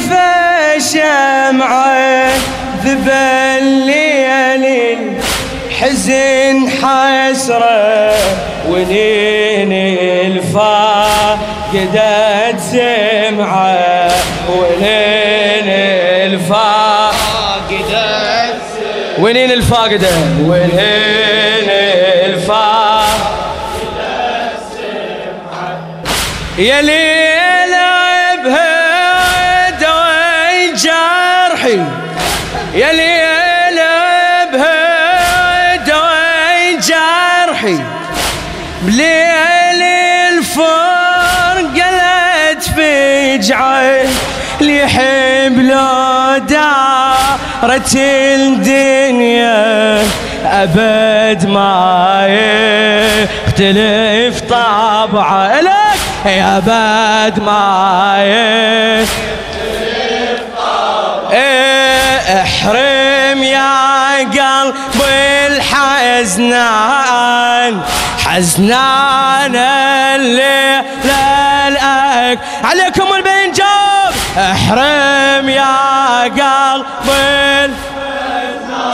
طفى شمعة ذبى الليل حزن حسرة ونين الفاقدة سمعة ونين الفاقدة ونين الفاقدة ونين الفاقدة سمعة يا ليل بها دوي جرحي يا ليل بها دوي جرحي بليل الفرق قلت فجعه ليحب لو دارت الدنيا أبد ما يختلف طبعه لك يا أبد ما يختلف طبعه احرم يا قلب الحزنان حزنان الليل الأك عليكم البنجاب احرم يا قلب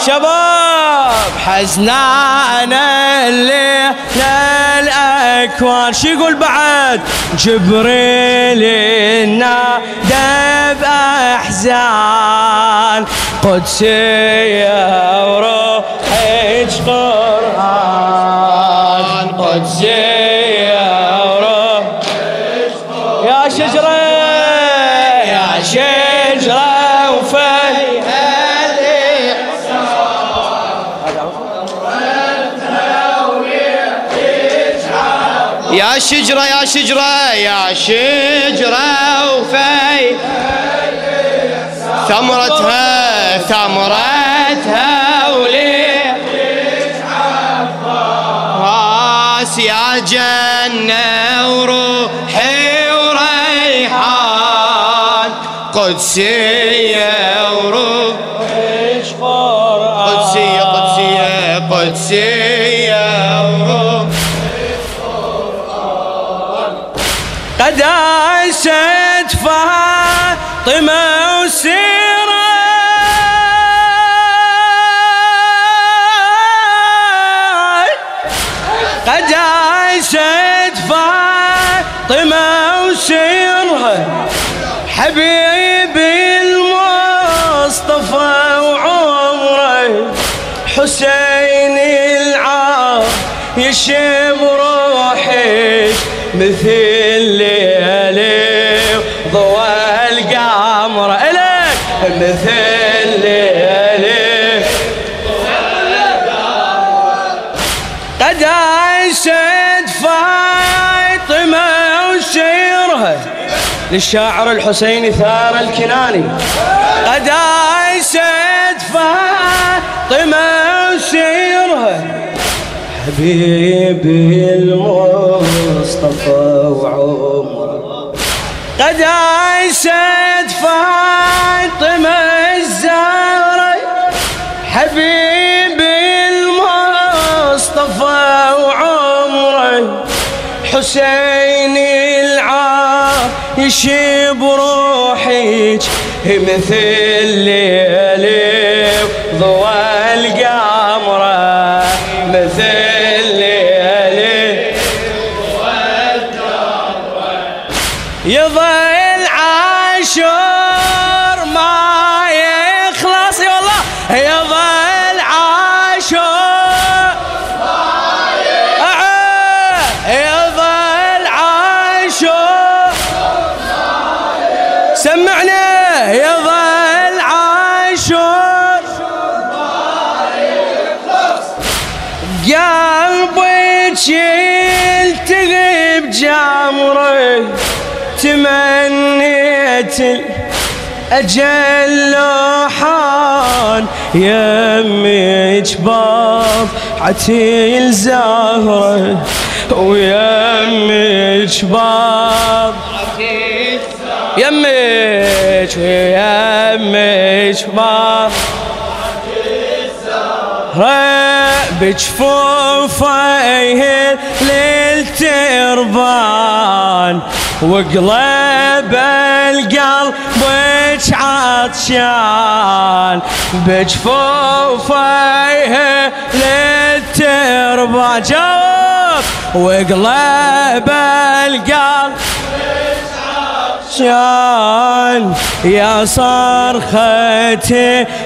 شباب حزنان الليل الأكوان شو يقول بعد جبريل نادى بأحزان قدسية وروحك قرآن قدسية وروحك قرآن يا شجرة يا شجرة وفيها يا شجرة يا شجرة يا شجرة وفي ثمرتها ثمرتها وليه راس يا جنة وروحي وريحان قدسية وروحي قدسية قدسية قدسية وروحي قداست فاطمة وسيرة قداست فاطمة وسيرها حبيبي المصطفى وعمره حسين العايش بروحك مثل ليلي ضوى القمر إلك مثل ليلي ضوى القمر قداست فاطمة وسيرها للشاعر الحسيني ثار الكناني قداست فاطمة وسيرها حبيبي المصطفى وعمره قداست فاطمة الزهرة حبيبي المصطفى وعمره حسين العايش بروحك مثل ليلي ضوى القمر مثل يظل عاشور ما يخلص والله يظل عاشور ما يخلص يظل عاشور سمعنا يظل عاشور ما يخلص قلبك يلتقي بجمره تمنيت الأجل لوحان يمك بضعتي الزهرة ويمك بضعتي يمك ويمك بضعتي الزهرة بجفوفه للتربان وقلب القلب عطشان بجفوفه للتربان جاوب وقلب القلب عطشان يا صرخة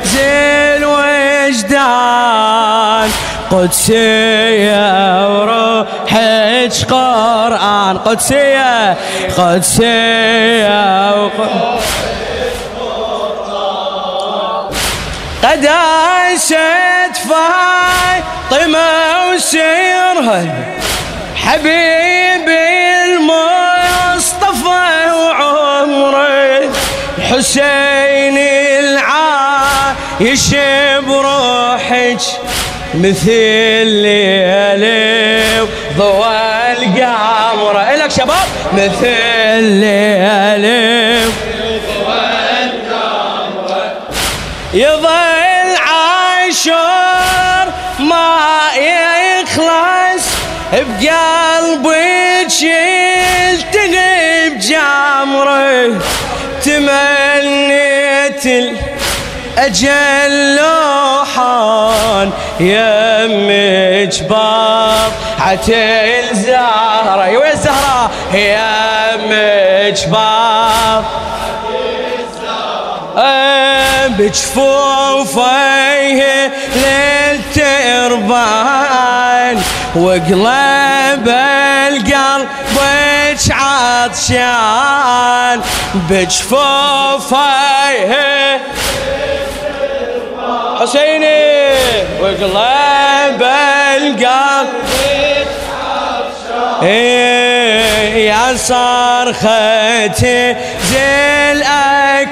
زي الوجدان قدسية وروحك قرآن قدسية قداسة فاطمة وسيرها حبيبي المصطفى وعمره حسين العايش بروحك مثل ليلي وضوى القمر إلك شباب مثل ليلي وضوى القمر يظل عاشور ما يخلص بقلبك يلتقي بجمره تمنيت الأجل لوحان يمك بضعة الزهرة يا الزهرة يمك بضعة الزهرة بجفوفيه للتربان وقلب القلب عطشان بجفوفيه حسيني وقلب القلب يا صرختي زي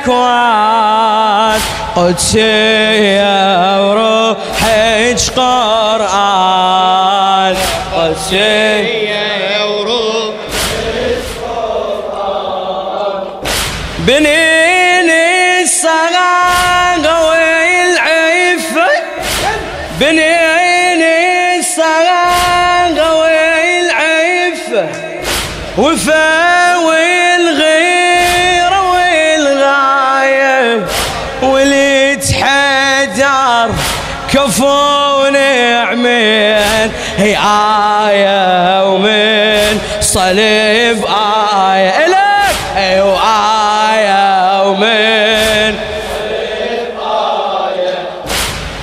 الأكوان قدسية وروحك قرآن قدسية وروحك قرآن بنين الصغار والعفة بنين الصغار والعفة وفا والغيرة والغاية والاتحدار كفو نعمين هي آية ومن صليب آية إلك أيوة آية ومن صليب آية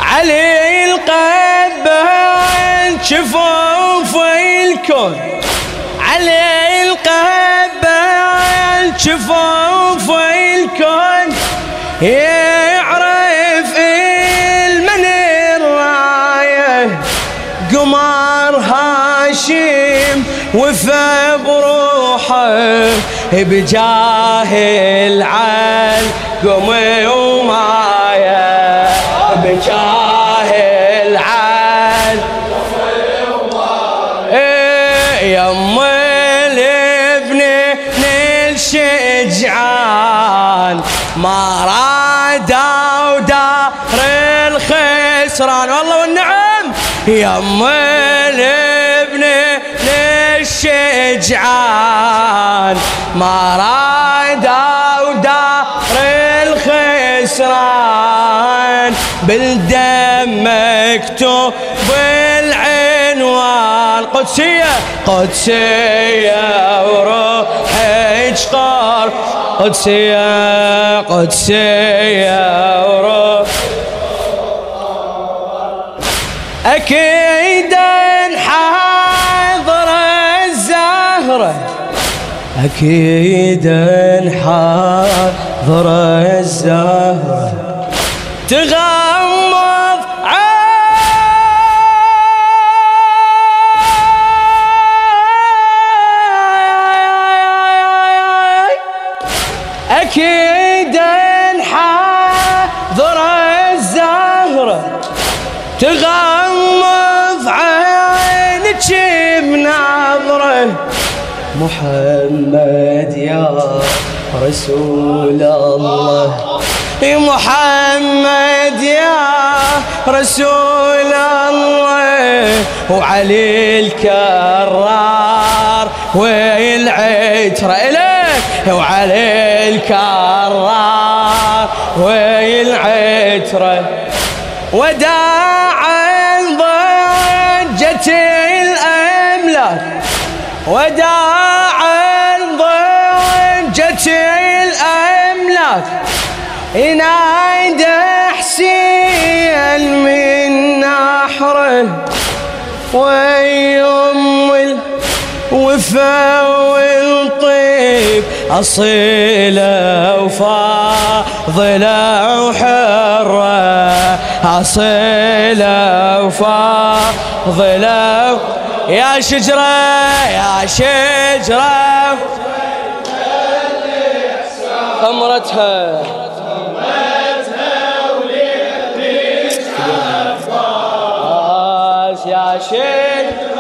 علي القبان شفوف الكون علي القبان شفوف الكون يعرف المن الراية قمر هاشم وفى بروحه بجاه العلقم ومايا بجاه العلقم ومايا يم الابن الشجعان ما رادوا دار الخسران والله والنعم يم الابن الشجعان ما رادوا دار الخسران بالدم مكتوب بالعنوان قدسية قدسية وروحك قار قدسية قدسية وروح أكيد حاضر الزهرة أكيد حاضر الزهرة تغمض أكيد حاضر الزهرة تغمض عينك بنظرة محمد يا رسول الله محمد يا رسول الله وعلي الكرار والعترة إليك وعلي الكرار والعترة وداعا ضجت الأملاك وداعا ضجت الأملاك ينادى حسين من نحره ويم الوفا والطيب أصيلة وفاضلة وحرة أصيلة وفاضلة يا شجرة يا شجرة ثمرتها يا شجرة